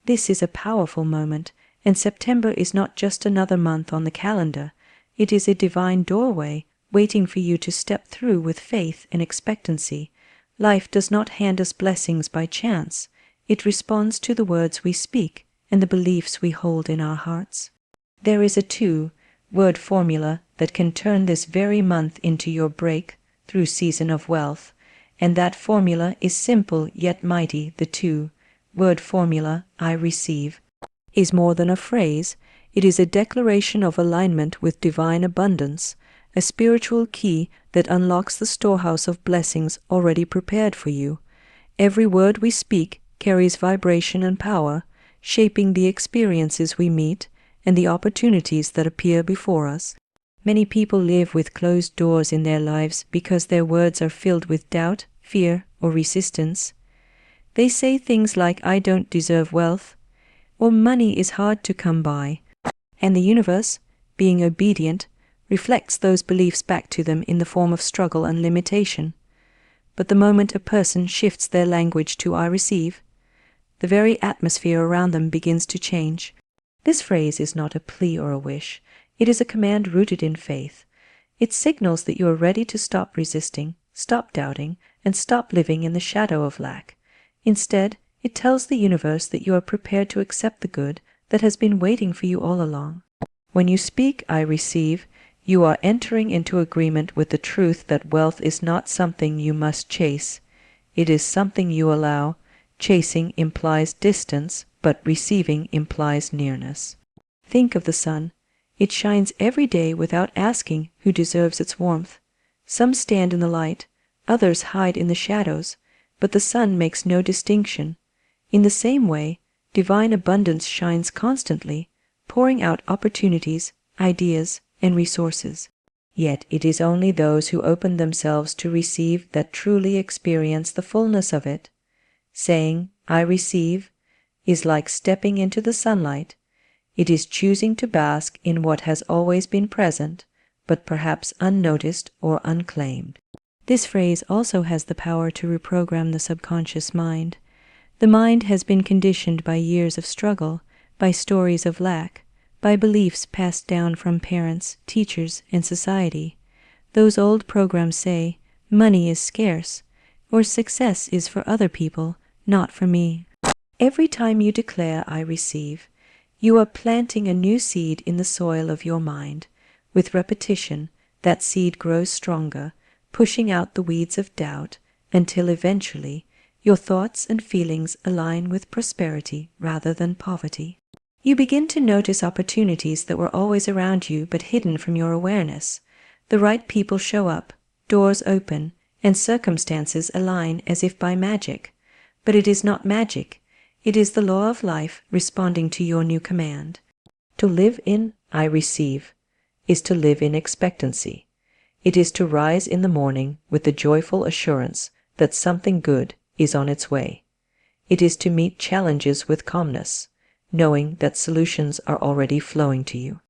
This is a powerful moment, and September is not just another month on the calendar. It is a divine doorway waiting for you to step through with faith and expectancy. Life does not hand us blessings by chance. It responds to the words we speak and the beliefs we hold in our hearts. There is a two-word formula that can turn this very month into your breakthrough season of wealth, and that formula is simple yet mighty. The two-word formula, I receive, is more than a phrase. It is a declaration of alignment with divine abundance, a spiritual key that unlocks the storehouse of blessings already prepared for you. Every word we speak carries vibration and power, shaping the experiences we meet and the opportunities that appear before us. Many people live with closed doors in their lives because their words are filled with doubt, fear, or resistance. They say things like, "I don't deserve wealth," or "money is hard to come by," and the universe, being obedient, reflects those beliefs back to them in the form of struggle and limitation. But the moment a person shifts their language to "I receive," the very atmosphere around them begins to change. This phrase is not a plea or a wish. It is a command rooted in faith. It signals that you are ready to stop resisting, stop doubting, and stop living in the shadow of lack. Instead, it tells the universe that you are prepared to accept the good that has been waiting for you all along. When you speak "I receive," you are entering into agreement with the truth that wealth is not something you must chase. It is something you allow. Chasing implies distance, but receiving implies nearness. Think of the sun. It shines every day without asking who deserves its warmth. Some stand in the light, others hide in the shadows, but the sun makes no distinction. In the same way, divine abundance shines constantly, pouring out opportunities, ideas, and resources. Yet it is only those who open themselves to receive that truly experience the fullness of it. Saying, "I receive," is like stepping into the sunlight. It is choosing to bask in what has always been present, but perhaps unnoticed or unclaimed. This phrase also has the power to reprogram the subconscious mind. The mind has been conditioned by years of struggle, by stories of lack, by beliefs passed down from parents, teachers, and society. Those old programs say, "Money is scarce," or "Success is for other people, not for me." Every time you declare "I receive," you are planting a new seed in the soil of your mind. With repetition, that seed grows stronger, pushing out the weeds of doubt, until eventually your thoughts and feelings align with prosperity rather than poverty. You begin to notice opportunities that were always around you but hidden from your awareness. The right people show up, doors open, and circumstances align as if by magic. But it is not magic. It is the law of life responding to your new command. To live in "I receive" is to live in expectancy. It is to rise in the morning with the joyful assurance that something good is on its way. It is to meet challenges with calmness, knowing that solutions are already flowing to you.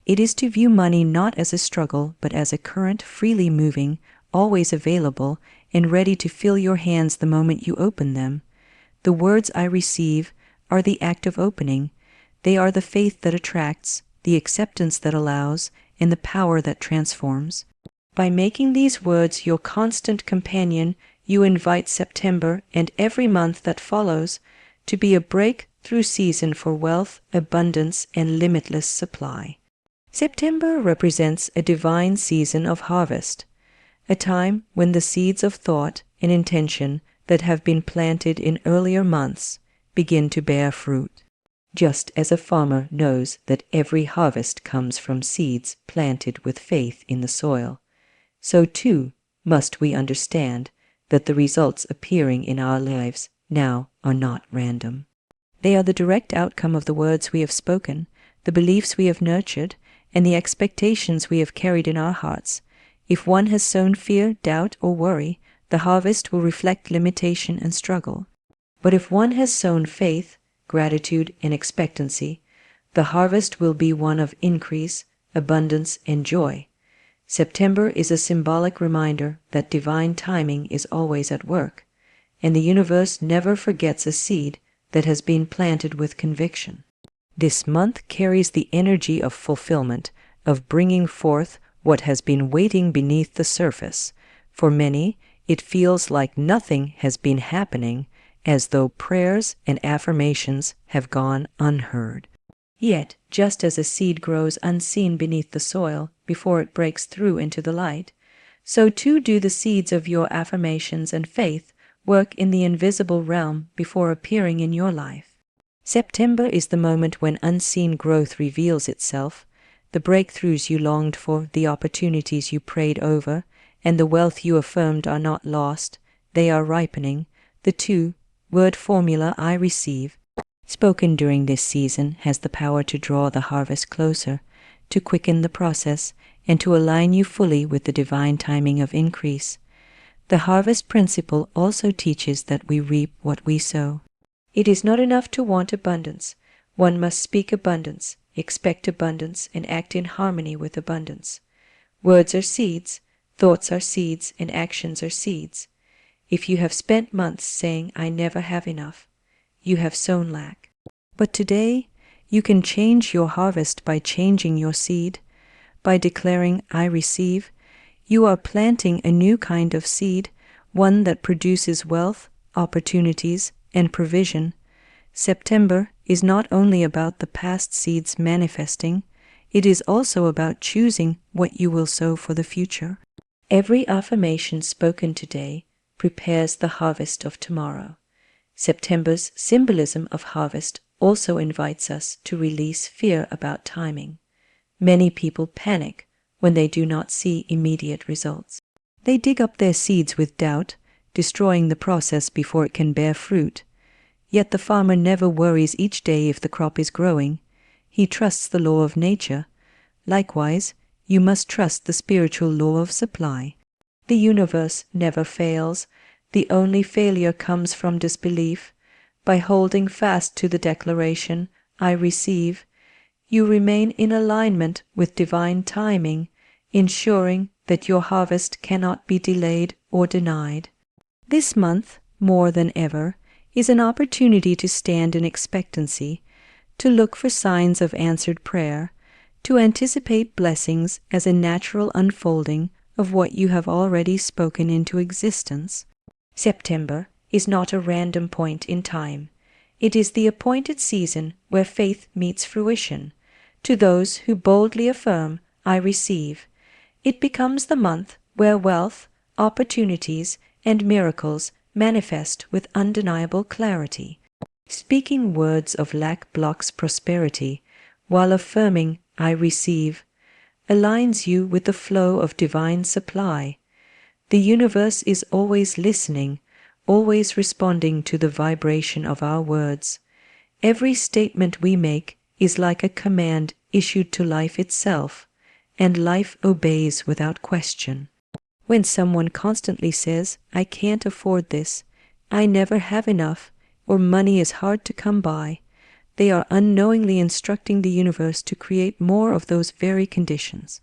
It is to view money not as a struggle, but as a current freely moving, always available, and ready to fill your hands the moment you open them. The words "I receive" are the act of opening. They are the faith that attracts, the acceptance that allows, and the power that transforms. By making these words your constant companion, you invite September and every month that follows to be a breakthrough season for wealth, abundance, and limitless supply. September represents a divine season of harvest, a time when the seeds of thought and intention that have been planted in earlier months begin to bear fruit. Just as a farmer knows that every harvest comes from seeds planted with faith in the soil, so too must we understand that the results appearing in our lives now are not random. They are the direct outcome of the words we have spoken, the beliefs we have nurtured, and the expectations we have carried in our hearts. If one has sown fear, doubt, or worry, the harvest will reflect limitation and struggle. But if one has sown faith, gratitude, and expectancy, the harvest will be one of increase, abundance, and joy. September is a symbolic reminder that divine timing is always at work, and the universe never forgets a seed that has been planted with conviction. This month carries the energy of fulfillment, of bringing forth what has been waiting beneath the surface. For many, it feels like nothing has been happening, as though prayers and affirmations have gone unheard. Yet, just as a seed grows unseen beneath the soil before it breaks through into the light, so too do the seeds of your affirmations and faith work in the invisible realm before appearing in your life. September is the moment when unseen growth reveals itself. The breakthroughs you longed for, the opportunities you prayed over, and the wealth you affirmed are not lost, they are ripening. The two-word formula, I receive, spoken during this season has the power to draw the harvest closer, to quicken the process, and to align you fully with the divine timing of increase. The harvest principle also teaches that we reap what we sow. It is not enough to want abundance. One must speak abundance, expect abundance, and act in harmony with abundance. Words are seeds, thoughts are seeds, and actions are seeds. If you have spent months saying, I never have enough, you have sown lack. But today, you can change your harvest by changing your seed. By declaring, I receive, you are planting a new kind of seed, one that produces wealth, opportunities, and provision. September is not only about the past seeds manifesting, it is also about choosing what you will sow for the future. Every affirmation spoken today prepares the harvest of tomorrow. September's symbolism of harvest also invites us to release fear about timing. Many people panic when they do not see immediate results. They dig up their seeds with doubt, destroying the process before it can bear fruit. Yet the farmer never worries each day if the crop is growing. He trusts the law of nature. Likewise, you must trust the spiritual law of supply. The universe never fails. The only failure comes from disbelief. By holding fast to the declaration, I receive, you remain in alignment with divine timing, ensuring that your harvest cannot be delayed or denied. This month, more than ever, is an opportunity to stand in expectancy, to look for signs of answered prayer, to anticipate blessings as a natural unfolding of what you have already spoken into existence. September is not a random point in time. It is the appointed season where faith meets fruition. To those who boldly affirm, I receive, it becomes the month where wealth, opportunities, and miracles manifest with undeniable clarity. Speaking words of lack blocks prosperity, while affirming, I receive, aligns you with the flow of divine supply. The universe is always listening, always responding to the vibration of our words. Every statement we make is like a command issued to life itself, and life obeys without question. When someone constantly says, I can't afford this, I never have enough, or money is hard to come by, they are unknowingly instructing the universe to create more of those very conditions.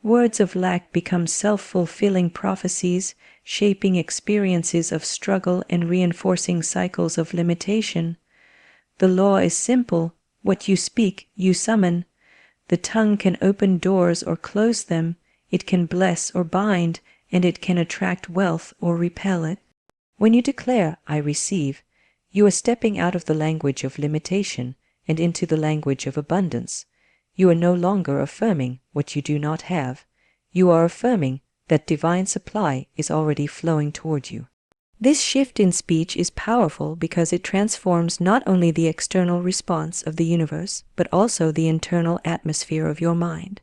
Words of lack become self-fulfilling prophecies, shaping experiences of struggle and reinforcing cycles of limitation. The law is simple. What you speak, you summon. The tongue can open doors or close them. It can bless or bind, and it can attract wealth or repel it. When you declare, I receive, you are stepping out of the language of limitation and into the language of abundance. You are no longer affirming what you do not have. You are affirming that divine supply is already flowing toward you. This shift in speech is powerful because it transforms not only the external response of the universe, but also the internal atmosphere of your mind.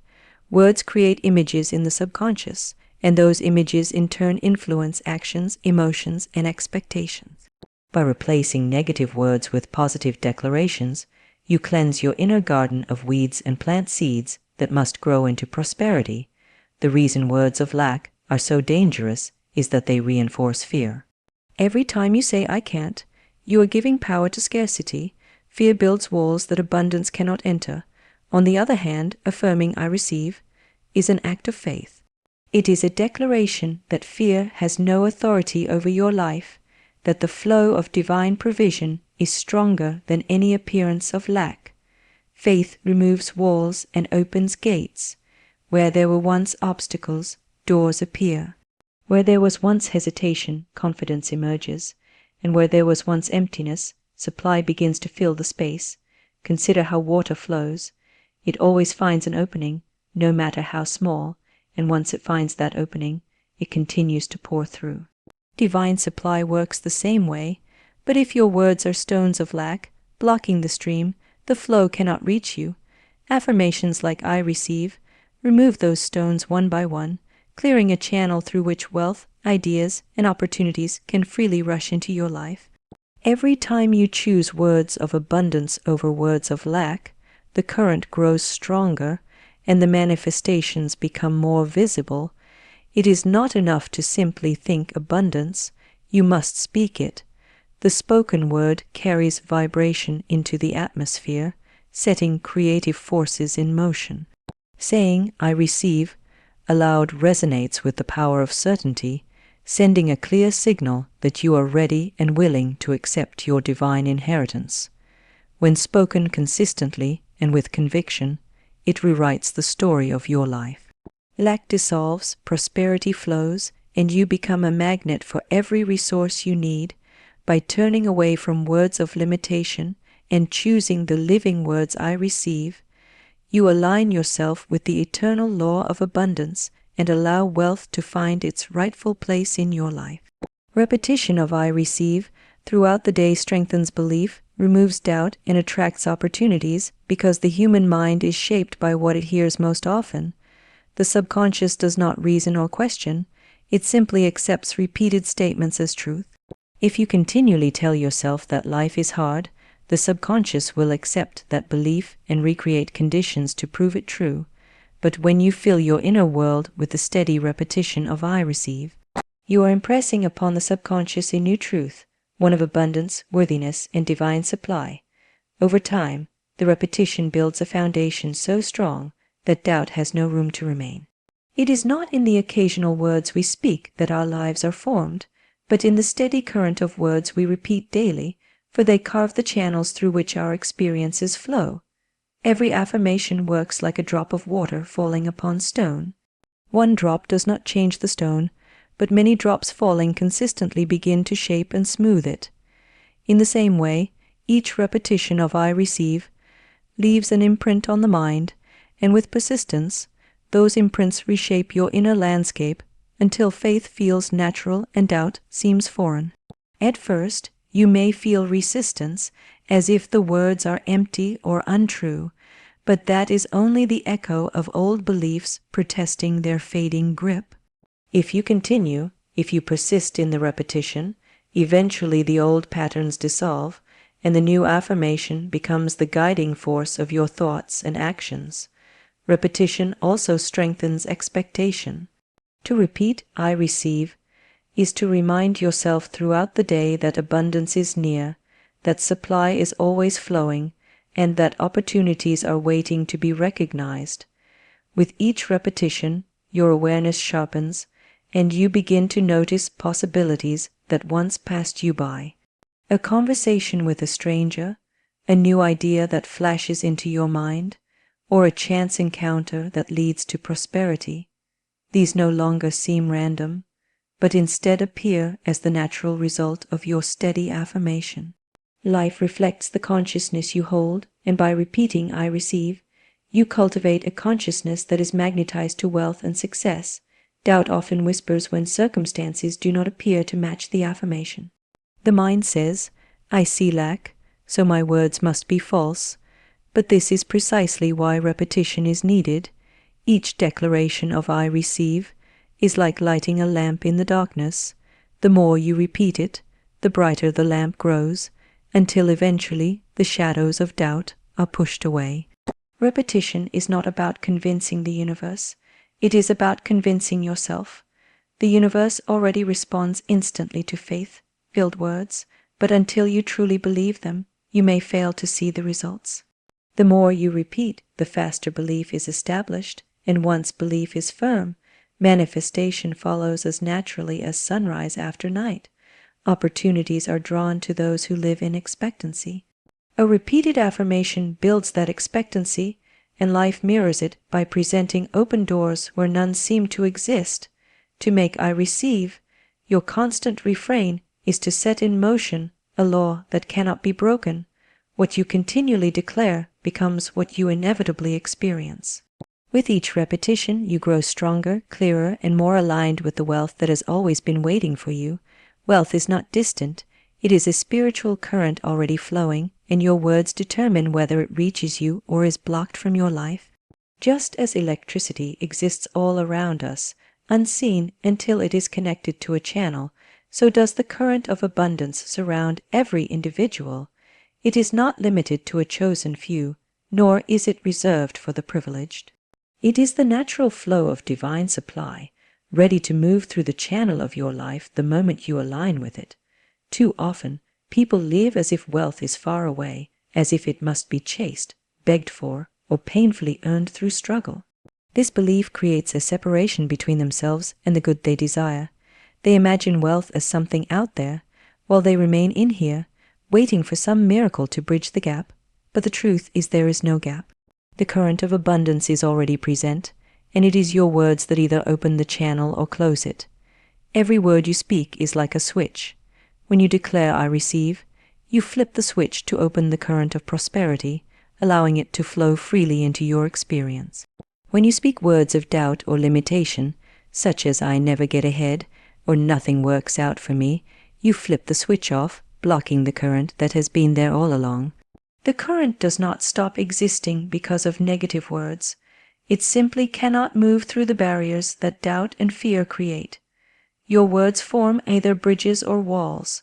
Words create images in the subconscious, and those images in turn influence actions, emotions, and expectations. By replacing negative words with positive declarations, you cleanse your inner garden of weeds and plant seeds that must grow into prosperity. The reason words of lack are so dangerous is that they reinforce fear. Every time you say, I can't, you are giving power to scarcity. Fear builds walls that abundance cannot enter. On the other hand, affirming, I receive, is an act of faith. It is a declaration that fear has no authority over your life, that the flow of divine provision is stronger than any appearance of lack. Faith removes walls and opens gates. Where there were once obstacles, doors appear. Where there was once hesitation, confidence emerges. And where there was once emptiness, supply begins to fill the space. Consider how water flows. It always finds an opening, no matter how small, and once it finds that opening, it continues to pour through. Divine supply works the same way, but if your words are stones of lack, blocking the stream, the flow cannot reach you. Affirmations like I receive remove those stones one by one, clearing a channel through which wealth, ideas, and opportunities can freely rush into your life. Every time you choose words of abundance over words of lack, the current grows stronger and the manifestations become more visible. It is not enough to simply think abundance, you must speak it. The spoken word carries vibration into the atmosphere, setting creative forces in motion. Saying, I receive, aloud resonates with the power of certainty, sending a clear signal that you are ready and willing to accept your divine inheritance. When spoken consistently and with conviction, it rewrites the story of your life. Lack dissolves, prosperity flows, and you become a magnet for every resource you need by turning away from words of limitation and choosing the living words I receive. You align yourself with the eternal law of abundance and allow wealth to find its rightful place in your life. Repetition of I receive throughout the day strengthens belief, removes doubt, and attracts opportunities because the human mind is shaped by what it hears most often. The subconscious does not reason or question, it simply accepts repeated statements as truth. If you continually tell yourself that life is hard, the subconscious will accept that belief and recreate conditions to prove it true. But when you fill your inner world with the steady repetition of I receive, you are impressing upon the subconscious a new truth, one of abundance, worthiness, and divine supply. Over time, the repetition builds a foundation so strong that doubt has no room to remain. It is not in the occasional words we speak that our lives are formed, but in the steady current of words we repeat daily, for they carve the channels through which our experiences flow. Every affirmation works like a drop of water falling upon stone. One drop does not change the stone, but many drops falling consistently begin to shape and smooth it. In the same way, each repetition of I receive leaves an imprint on the mind, and with persistence, those imprints reshape your inner landscape until faith feels natural and doubt seems foreign. At first, you may feel resistance, as if the words are empty or untrue, but that is only the echo of old beliefs protesting their fading grip. If you continue, if you persist in the repetition, eventually the old patterns dissolve, and the new affirmation becomes the guiding force of your thoughts and actions. Repetition also strengthens expectation. To repeat I receive is to remind yourself throughout the day that abundance is near, that supply is always flowing, and that opportunities are waiting to be recognized. With each repetition, your awareness sharpens, and you begin to notice possibilities that once passed you by. A conversation with a stranger, a new idea that flashes into your mind, or a chance encounter that leads to prosperity. These no longer seem random, but instead appear as the natural result of your steady affirmation. Life reflects the consciousness you hold, and by repeating I receive, you cultivate a consciousness that is magnetized to wealth and success. Doubt often whispers when circumstances do not appear to match the affirmation. The mind says, I see lack, so my words must be false. But this is precisely why repetition is needed. Each declaration of I receive is like lighting a lamp in the darkness. The more you repeat it, the brighter the lamp grows, until eventually the shadows of doubt are pushed away. Repetition is not about convincing the universe. It is about convincing yourself. The universe already responds instantly to faith-filled words, but until you truly believe them, you may fail to see the results. The more you repeat, the faster belief is established, and once belief is firm, manifestation follows as naturally as sunrise after night. Opportunities are drawn to those who live in expectancy. A repeated affirmation builds that expectancy, and life mirrors it by presenting open doors where none seem to exist. To make I receive, your constant refrain is to set in motion a law that cannot be broken. What you continually declare becomes what you inevitably experience. With each repetition, you grow stronger, clearer, and more aligned with the wealth that has always been waiting for you. Wealth is not distant. It is a spiritual current already flowing, and your words determine whether it reaches you or is blocked from your life. Just as electricity exists all around us, unseen until it is connected to a channel, so does the current of abundance surround every individual. It is not limited to a chosen few, nor is it reserved for the privileged. It is the natural flow of divine supply, ready to move through the channel of your life the moment you align with it. Too often, people live as if wealth is far away, as if it must be chased, begged for, or painfully earned through struggle. This belief creates a separation between themselves and the good they desire. They imagine wealth as something out there, while they remain in here, waiting for some miracle to bridge the gap. But the truth is there is no gap. The current of abundance is already present, and it is your words that either open the channel or close it. Every word you speak is like a switch. When you declare I receive, you flip the switch to open the current of prosperity, allowing it to flow freely into your experience. When you speak words of doubt or limitation, such as I never get ahead or nothing works out for me, you flip the switch off, blocking the current that has been there all along. The current does not stop existing because of negative words. It simply cannot move through the barriers that doubt and fear create. Your words form either bridges or walls.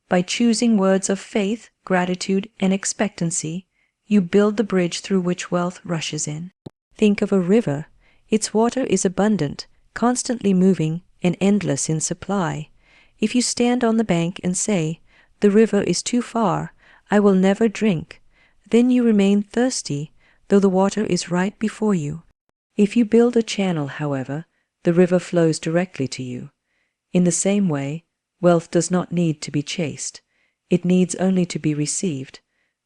By choosing words of faith, gratitude, and expectancy, you build the bridge through which wealth rushes in. Think of a river. Its water is abundant, constantly moving, and endless in supply. If you stand on the bank and say, "The river is too far, I will never drink," then you remain thirsty, though the water is right before you. If you build a channel, however, the river flows directly to you. In the same way, wealth does not need to be chased. It needs only to be received.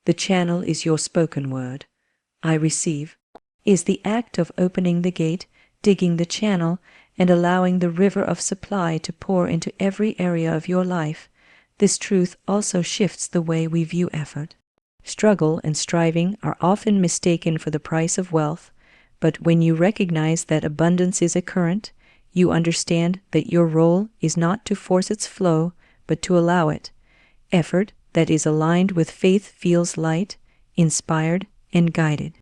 The channel is your spoken word. I receive is the act of opening the gate, digging the channel, and allowing the river of supply to pour into every area of your life. This truth also shifts the way we view effort. Struggle and striving are often mistaken for the price of wealth, but when you recognize that abundance is a current, you understand that your role is not to force its flow, but to allow it. Effort that is aligned with faith feels light, inspired, and guided.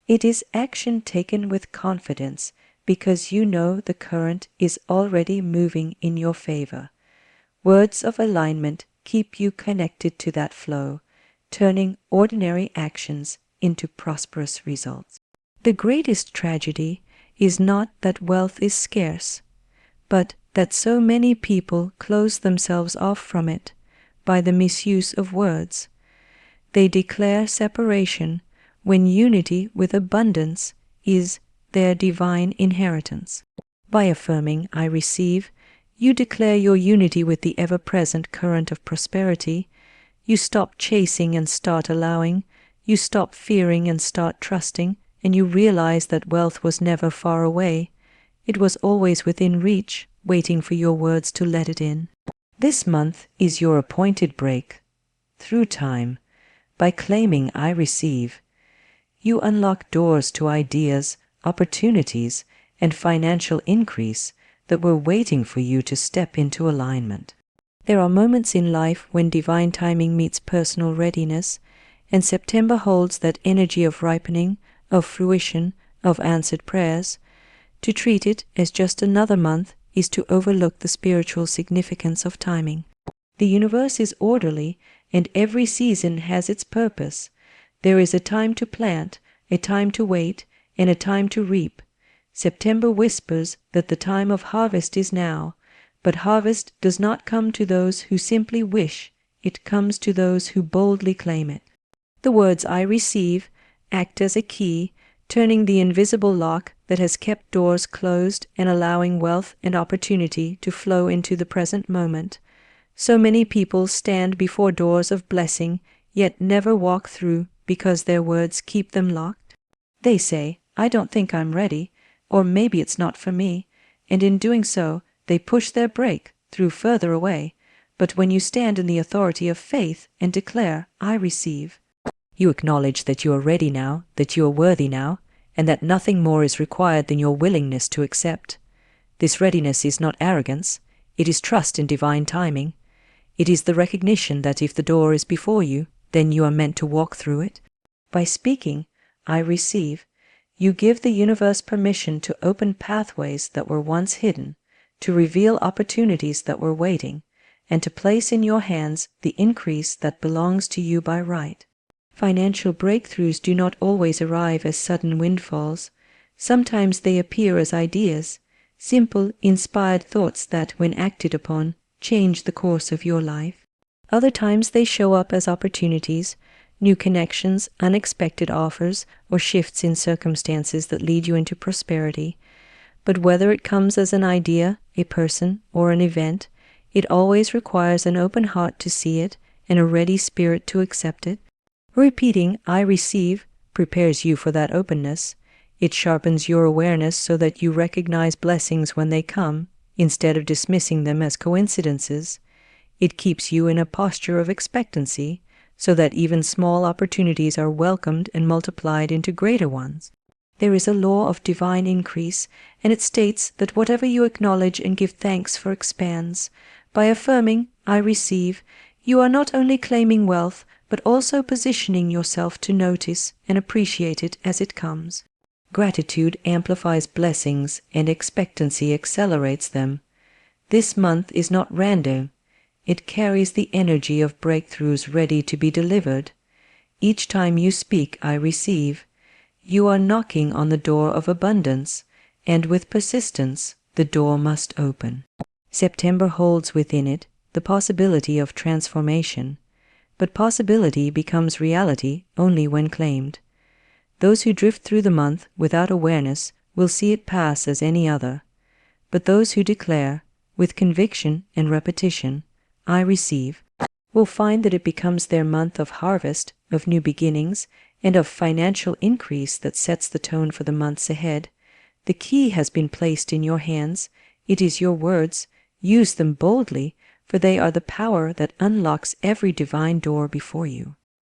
It is action taken with confidence because you know the current is already moving in your favor. Words of alignment keep you connected to that flow, turning ordinary actions into prosperous results. The greatest tragedy is not that wealth is scarce, but that so many people close themselves off from it by the misuse of words. They declare separation when unity with abundance is their divine inheritance. By affirming I receive, you declare your unity with the ever-present current of prosperity. You stop chasing and start allowing. You stop fearing and start trusting, and you realize that wealth was never far away. It was always within reach, waiting for your words to let it in. This month is your appointed break. Through time, by claiming I receive, you unlock doors to ideas, opportunities, and financial increase that were waiting for you to step into alignment. There are moments in life when divine timing meets personal readiness, and September holds that energy of ripening, of fruition, of answered prayers. To treat it as just another month is to overlook the spiritual significance of timing. The universe is orderly, and every season has its purpose. There is a time to plant, a time to wait, and a time to reap. September whispers that the time of harvest is now, but harvest does not come to those who simply wish, it comes to those who boldly claim it. The words I receive act as a key, turning the invisible lock that has kept doors closed and allowing wealth and opportunity to flow into the present moment. So many people stand before doors of blessing, yet never walk through because their words keep them locked. They say, "I don't think I'm ready," or "maybe it's not for me," and in doing so, they push their breakthrough further away. But when you stand in the authority of faith and declare, "I receive," you acknowledge that you are ready now, that you are worthy now, and that nothing more is required than your willingness to accept. This readiness is not arrogance, it is trust in divine timing. It is the recognition that if the door is before you, then you are meant to walk through it. By speaking, "I receive," you give the universe permission to open pathways that were once hidden, to reveal opportunities that were waiting, and to place in your hands the increase that belongs to you by right. Financial breakthroughs do not always arrive as sudden windfalls. Sometimes they appear as ideas, simple, inspired thoughts that, when acted upon, change the course of your life. Other times they show up as opportunities, new connections, unexpected offers, or shifts in circumstances that lead you into prosperity. But whether it comes as an idea, a person, or an event, it always requires an open heart to see it and a ready spirit to accept it. Repeating, "I receive," prepares you for that openness. It sharpens your awareness so that you recognize blessings when they come, instead of dismissing them as coincidences. It keeps you in a posture of expectancy, so that even small opportunities are welcomed and multiplied into greater ones. There is a law of divine increase, and it states that whatever you acknowledge and give thanks for expands. By affirming, "I receive," you are not only claiming wealth, but also positioning yourself to notice and appreciate it as it comes. Gratitude amplifies blessings, and expectancy accelerates them. This month is not random. It carries the energy of breakthroughs ready to be delivered. Each time you speak, "I receive," you are knocking on the door of abundance, and with persistence, the door must open. September holds within it the possibility of transformation, but possibility becomes reality only when claimed. Those who drift through the month without awareness will see it pass as any other, but those who declare, with conviction and repetition, "I receive," will find that it becomes their month of harvest, of new beginnings, and of financial increase that sets the tone for the months ahead. The key has been placed in your hands. It is your words. Use them boldly, for they are the power that unlocks every divine door before you.